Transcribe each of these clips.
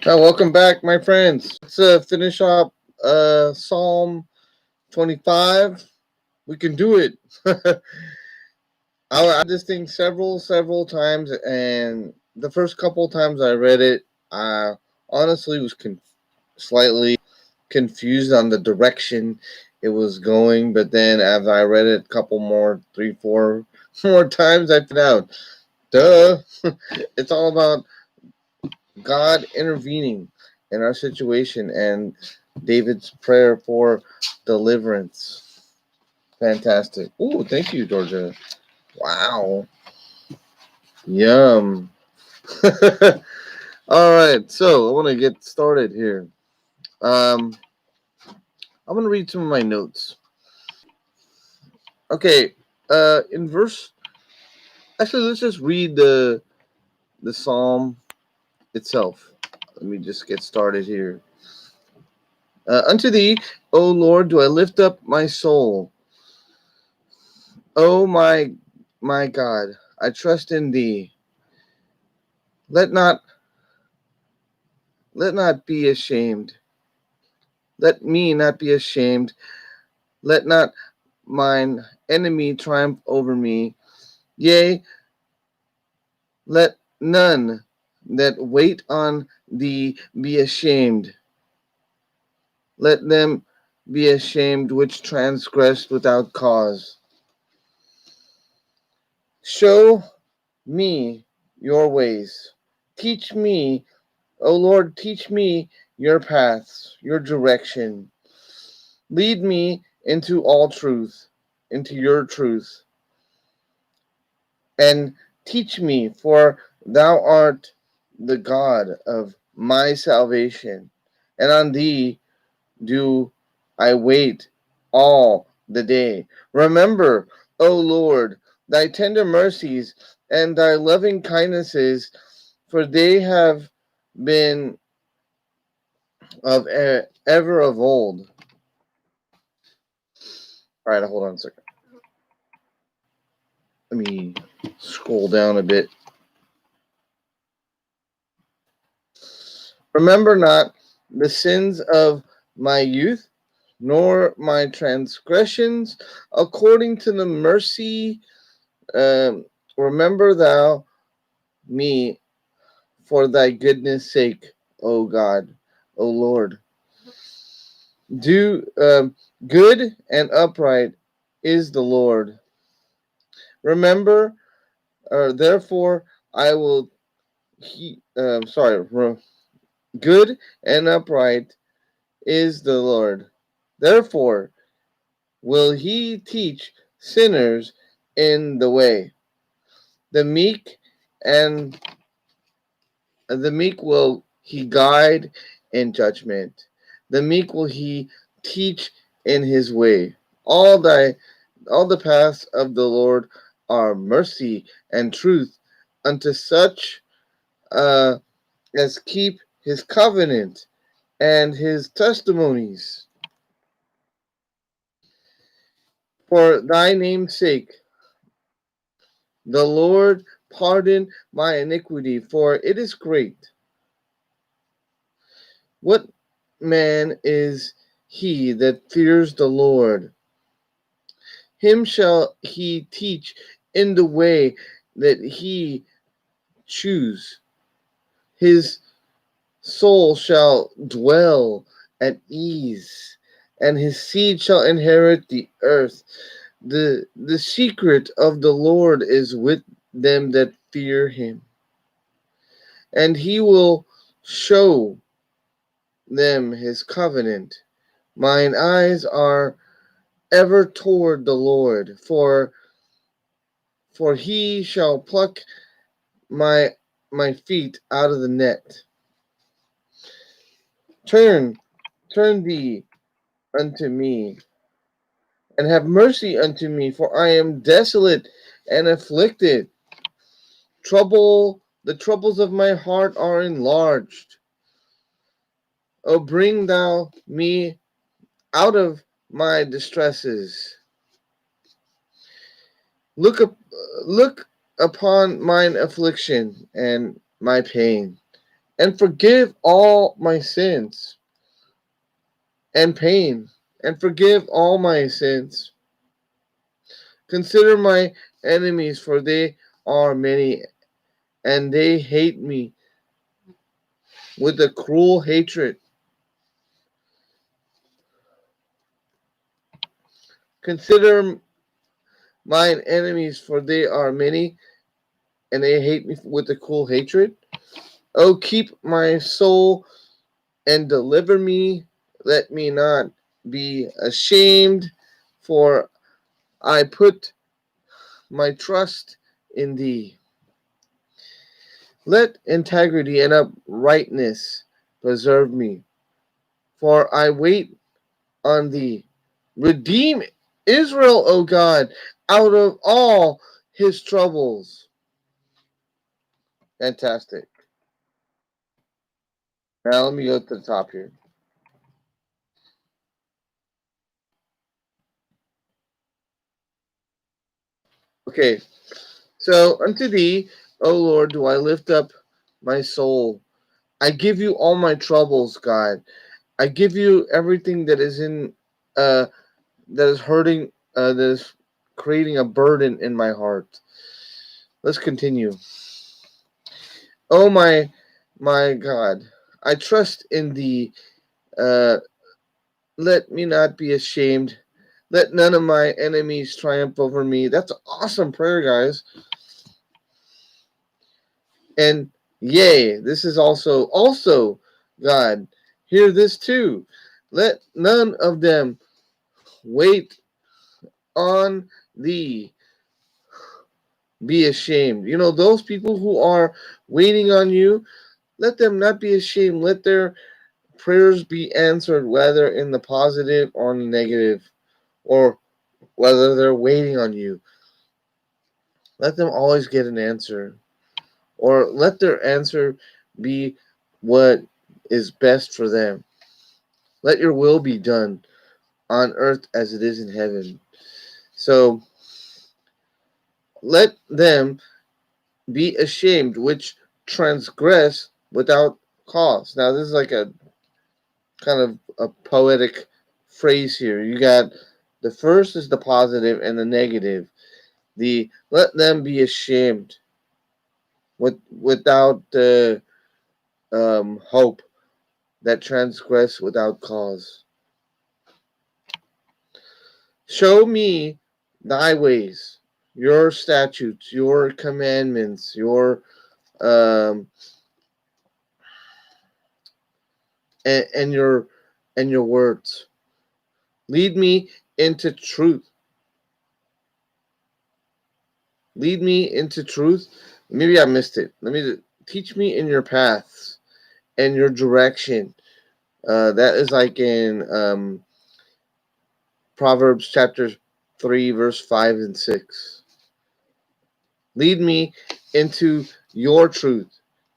Welcome back, my friends. Let's finish up Psalm 25. We can do it. I read this thing several times, and the first couple times I read it, I honestly was slightly confused on the direction it was going. But then, as I read it a couple more, three, four more times, I found out, duh, it's all about God intervening in our situation and David's prayer for deliverance. Fantastic. Ooh, thank you, Georgia. Wow. Yum. All right, so I want to get started here. Um, I'm going to read some of my notes. Okay, in verse. Actually, let's just read the psalm itself. Let me just get started here. Unto thee, O Lord, do I lift up my soul. O my God, I trust in thee. Let not let not be ashamed. Let me not be ashamed. Let not mine enemy triumph over me. Yea, let none that wait on thee be ashamed. Let them be ashamed which transgress without cause. Show me your ways. Teach me, O Lord, teach me your paths, your direction. Lead me into all truth, into your truth, and teach me, for thou art the God of my salvation, and on thee do I wait all the day. Remember, O Lord, thy tender mercies and thy loving kindnesses, for they have been of ever of old. All right, hold on a second. Let me scroll down a bit. Remember not the sins of my youth, nor my transgressions, according to the mercy. Um, Remember thou me for thy goodness' sake, O God, O Lord. Do good and upright is the Lord. Remember, therefore, I will. Good and upright is the Lord. Therefore, will he teach sinners in the way. The meek and the meek will he guide in judgment. The meek will he teach in his way. All the paths of the Lord are mercy and truth unto such uh, as keep his covenant and his testimonies. For thy name's sake, the Lord pardon my iniquity, for it is great. What man is he that fears the Lord? Him shall he teach in the way that he choose. His soul shall dwell at ease, and his seed shall inherit the earth. The secret of the Lord is with them that fear him, and he will show them his covenant. Mine eyes are ever toward the Lord, for he shall pluck my feet out of the net. Turn, turn thee unto me, and have mercy unto me, for I am desolate and afflicted. The troubles of my heart are enlarged. O bring thou me out of my distresses. Look look upon mine affliction and my pain, and forgive all my sins and pain, and forgive all my sins. Consider my enemies, for they are many, and they hate me with a cruel hatred. Consider mine enemies, for they are many, and they hate me with a cruel hatred. Oh, keep my soul and deliver me. Let me not be ashamed, for I put my trust in thee. Let integrity and uprightness preserve me, for I wait on thee. Redeem Israel, O God, out of all his troubles. Fantastic. Now let me go to the top here. Okay, so unto thee, O Lord, do I lift up my soul. I give you all my troubles, God. I give you everything that is in that is hurting, that is creating a burden in my heart. Let's continue. Oh my God, I trust in thee. Uh, let me not be ashamed. Let none of my enemies triumph over me. That's awesome prayer, guys. And yea, this is also God. Hear this too. Let none of them wait on thee be ashamed. You know, those people who are waiting on you, let them not be ashamed. Let their prayers be answered, whether in the positive or in the negative, or whether they're waiting on you. Let them always get an answer, or let their answer be what is best for them. Let your will be done on earth as it is in heaven. So let them be ashamed which transgress without cause. Now, this is like a kind of a poetic phrase here. You got the first is the positive and the negative. The let them be ashamed without the hope that transgress without cause. Show me thy ways, your statutes, your commandments, your um, and your words. Lead me into truth. Lead me into truth. Maybe I missed it. Let me teach me in your paths and your direction. That is like in Proverbs chapter 3, verse 5 and 6. Lead me into your truth.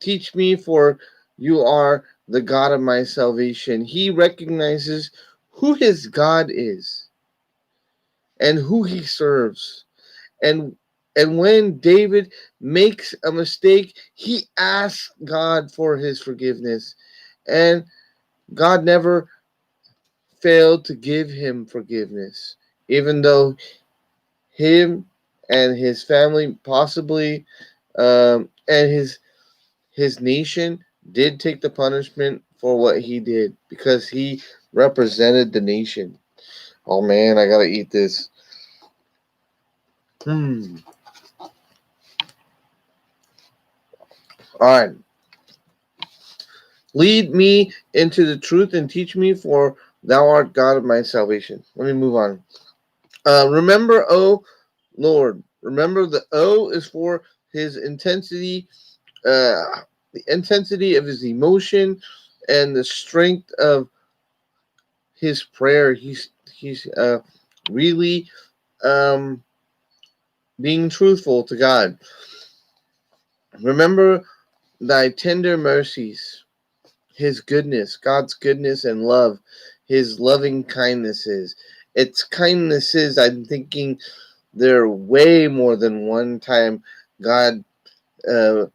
Teach me, for you are the God of my salvation. He recognizes who his God is and who he serves. And and when David makes a mistake, he asks God for his forgiveness. And God never failed to give him forgiveness, even though him and his family possibly and his nation did take the punishment for what he did because he represented the nation. Oh man, I gotta eat this. Hmm. All right. Lead me into the truth and teach me, for thou art God of my salvation. Let me move on. Remember, O Lord. Remember, the O is for his intensity, the intensity of his emotion, and the strength of his prayer. He's really um, being truthful to God. Remember thy tender mercies, his goodness, God's goodness and love, his loving kindnesses. It's kindnesses, I'm thinking there are way more than one time God uh,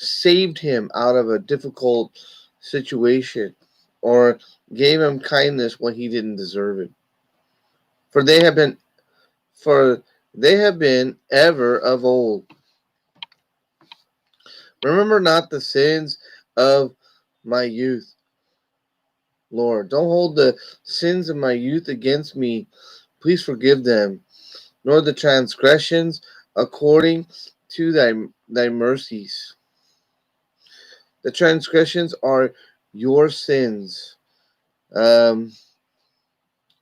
saved him out of a difficult situation, or gave him kindness when he didn't deserve it. For they have been for they have been ever of old. Remember not the sins of my youth, Lord. Don't hold the sins of my youth against me. Please forgive them, nor the transgressions according to thy mercies. The transgressions are your sins. Um,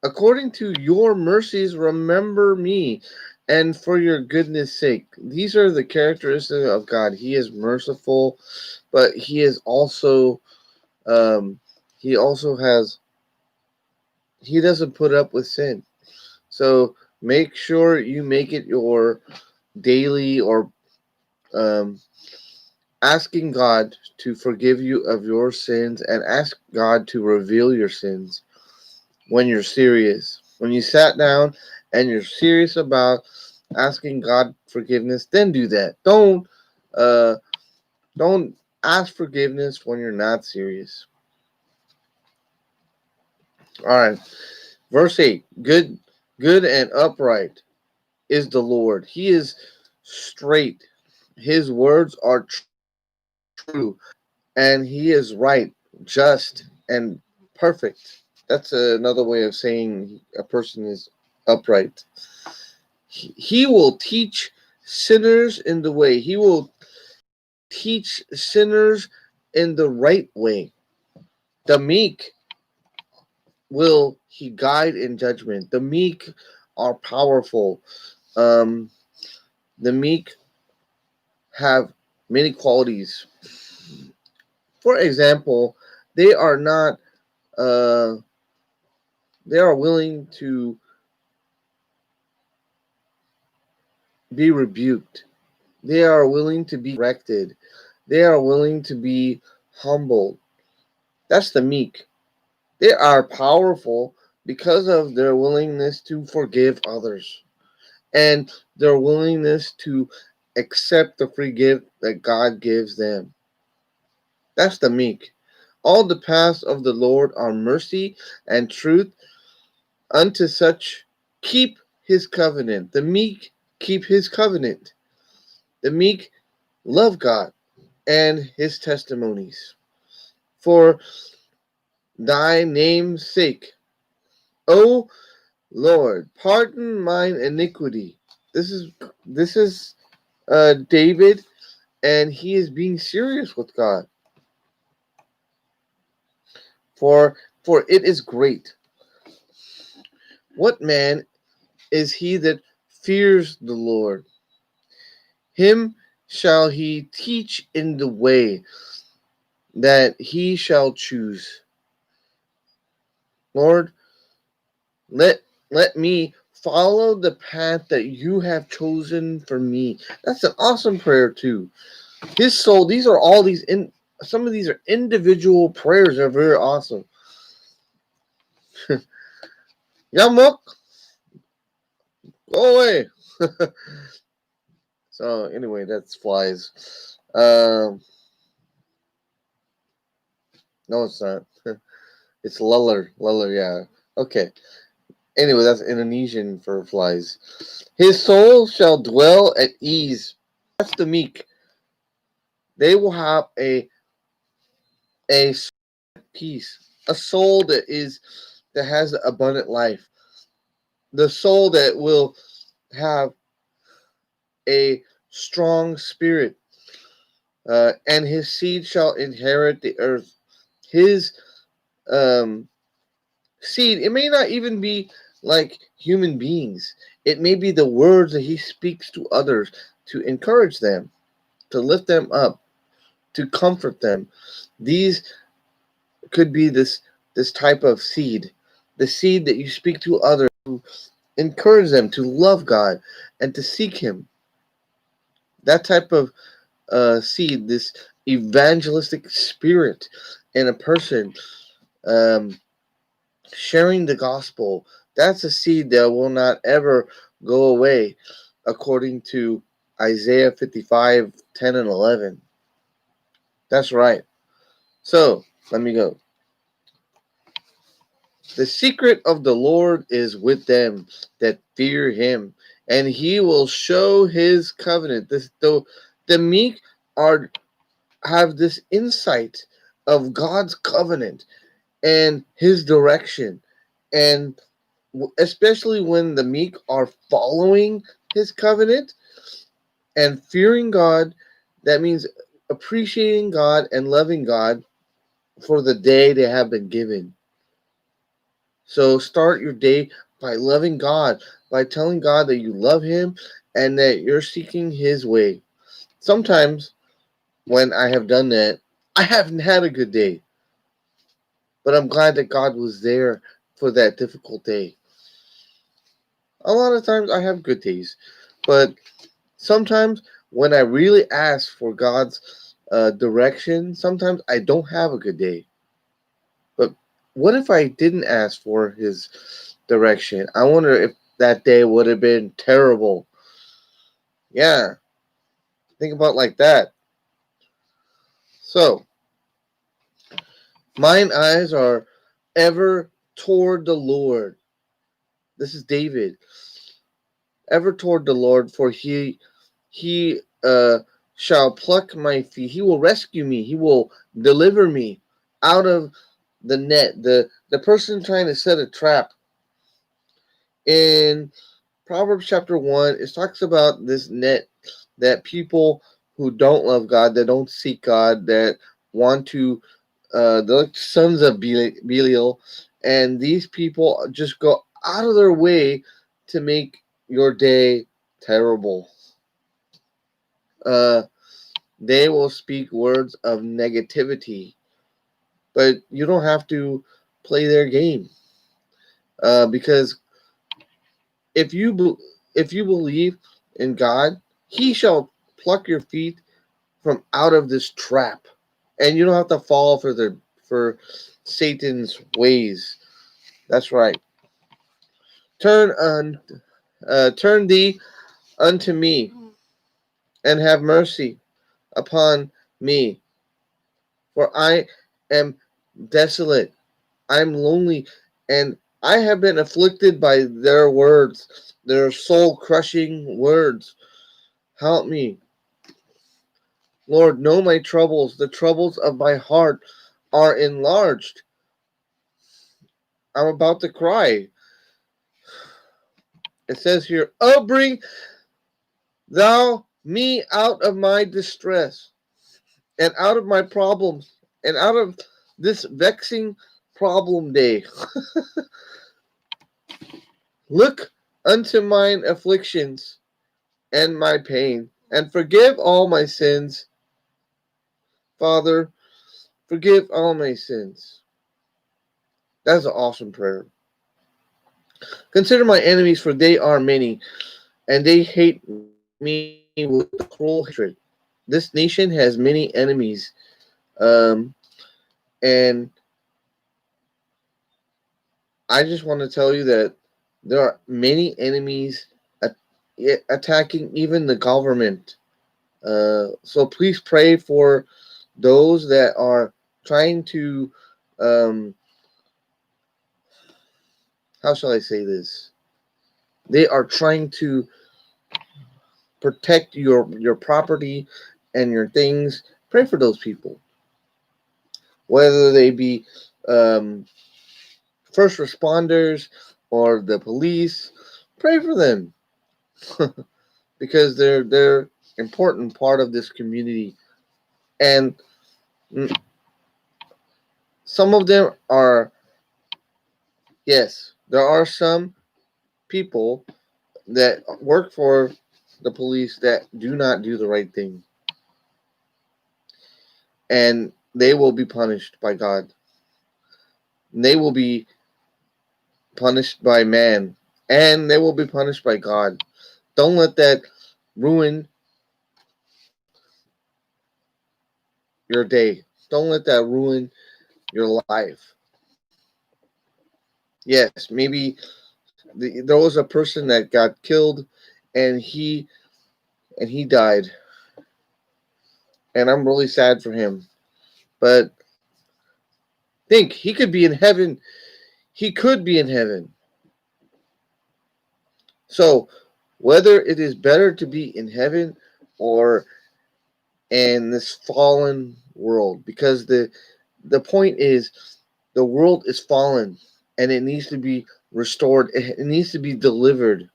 According to your mercies, remember me, and for your goodness sake. These are the characteristics of God. He is merciful, but um, he also has, he doesn't put up with sin. So make sure you make it your daily, or um, asking God to forgive you of your sins, and ask God to reveal your sins when you're serious. When you sat down and you're serious about asking God forgiveness, then do that. Uh don't ask forgiveness when you're not serious. All right. Verse 8. Good and upright is the Lord. He is straight. His words are true, and he is right, just, and perfect. That's another way of saying a person is upright. He will teach sinners in the way. He will teach sinners in the right way. The meek will he guide in judgment. The meek are powerful. Um, the meek have many qualities. For example, they are not. Uh, they are willing to be rebuked. They are willing to be corrected. They are willing to be humbled. That's the meek. They are powerful because of their willingness to forgive others, and their willingness to accept the free gift that God gives them. That's the meek. All the paths of the Lord are mercy and truth unto such keep his covenant. The meek keep his covenant. The meek love God and his testimonies. For thy name's sake, O Lord, pardon mine iniquity. This is David, and he is being serious with God. For for it is great. What man is he that fears the Lord? Him shall he teach in the way that he shall choose. Lord, let let me follow the path that you have chosen for me. That's an awesome prayer too. His soul. These are all these in. Some of these are individual prayers that are very awesome. Yamuk, go away. So anyway, that's flies. No, it's not. It's luller. Luller, yeah. Okay. Anyway, that's Indonesian for flies. His soul shall dwell at ease. That's the meek. They will have a peace, a soul that has abundant life, the soul that will have a strong spirit, and his seed shall inherit the earth. His um, seed, it may not even be like human beings. It may be the words that he speaks to others to encourage them, to lift them up, to comfort them. These could be this type of seed, the seed that you speak to others, to encourage them to love God and to seek Him. That type of seed, this evangelistic spirit in a person, um, sharing the gospel. That's a seed that will not ever go away, according to Isaiah 55:10 and 11. That's right. So, let me go. The secret of the Lord is with them that fear him, and he will show his covenant. The meek are have this insight of God's covenant and his direction. And especially when the meek are following his covenant and fearing God, that means appreciating God and loving God for the day they have been given. So start your day by loving God, by telling God that you love him and that you're seeking his way. Sometimes when I have done that, I haven't had a good day, but I'm glad that God was there for that difficult day. A lot of times I have good days, but sometimes when I really ask for God's direction, sometimes I don't have a good day. But what if I didn't ask for his direction? I wonder if that day would have been terrible. Yeah, think about like that. So, mine eyes are ever toward the Lord. This is David. Ever toward the Lord, for he shall pluck my feet. He will rescue me. He will deliver me out of the net. The person trying to set a trap. In Proverbs chapter 1, it talks about this net that people who don't love God, that don't seek God, that want to, the sons of Belial, and these people just go out of their way to make your day terrible. Uh, they will speak words of negativity, but you don't have to play their game, because if you believe in God, He shall pluck your feet from out of this trap, and you don't have to fall for Satan's ways. That's right. Turn on, turn thee unto me, and have mercy upon me, for I am desolate. I am lonely, and I have been afflicted by their words, their soul crushing words. Help me, Lord, know my troubles. The troubles of my heart are enlarged. I'm about to cry. It says here, oh, bring thou me out of my distress and out of my problems and out of this vexing problem day. Look unto mine afflictions and my pain, and forgive all my sins. Father, forgive all my sins. That's an awesome prayer. Consider my enemies, for they are many, and they hate me with cruel hatred. This nation has many enemies, um, and I just want to tell you that there are many enemies attacking even the government. So please pray for those that are trying to, um, how shall I say this? They are trying to protect your property and your things. Pray for those people, whether they be um, first responders or the police. Pray for them because they're important part of this community, and some of them are, yes, there are some people that work for the police that do not do the right thing, and they will be punished by God. They will be punished by man, and they will be punished by God. Don't let that ruin your day. Don't let that ruin your life. Yes, maybe there was a person that got killed, and he died, and I'm really sad for him. But think, he could be in heaven. He could be in heaven. So, whether it is better to be in heaven or in this fallen world, because the point is the world is fallen and it needs to be restored. It needs to be delivered.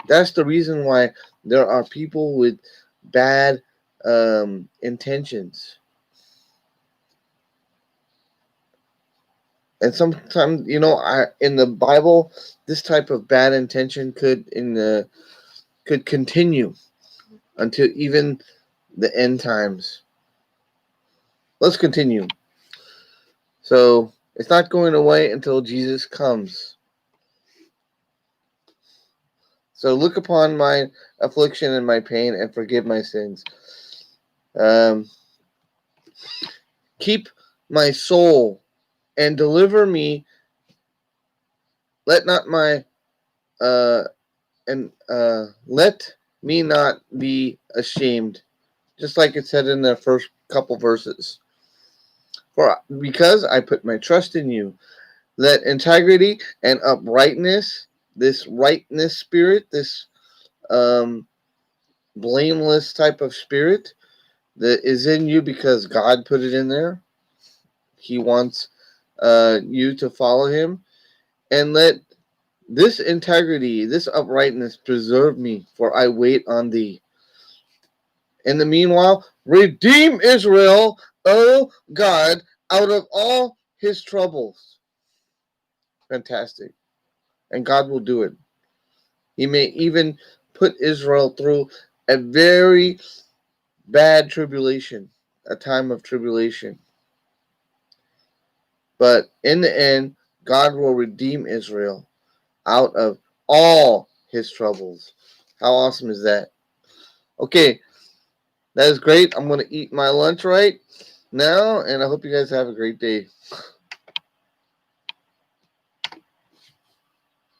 That's the reason why there are people with bad intentions. And sometimes, in the Bible, this type of bad intention could continue until even the end times. Let's continue. So it's not going away until Jesus comes. So look upon my affliction and my pain and forgive my sins. Um, keep my soul and deliver me. Let not my let me not be ashamed. Just like it said in the first couple verses. For because I put my trust in you, let integrity and uprightness, this rightness spirit, this um, blameless type of spirit that is in you because God put it in there. He wants you to follow him. And let this integrity, this uprightness preserve me, for I wait on thee. In the meanwhile, redeem Israel, O God, out of all his troubles. Fantastic. And God will do it. He may even put Israel through a very bad tribulation, a time of tribulation. But in the end, God will redeem Israel out of all his troubles. How awesome is that? Okay, that is great. I'm going to eat my lunch right now, and I hope you guys have a great day.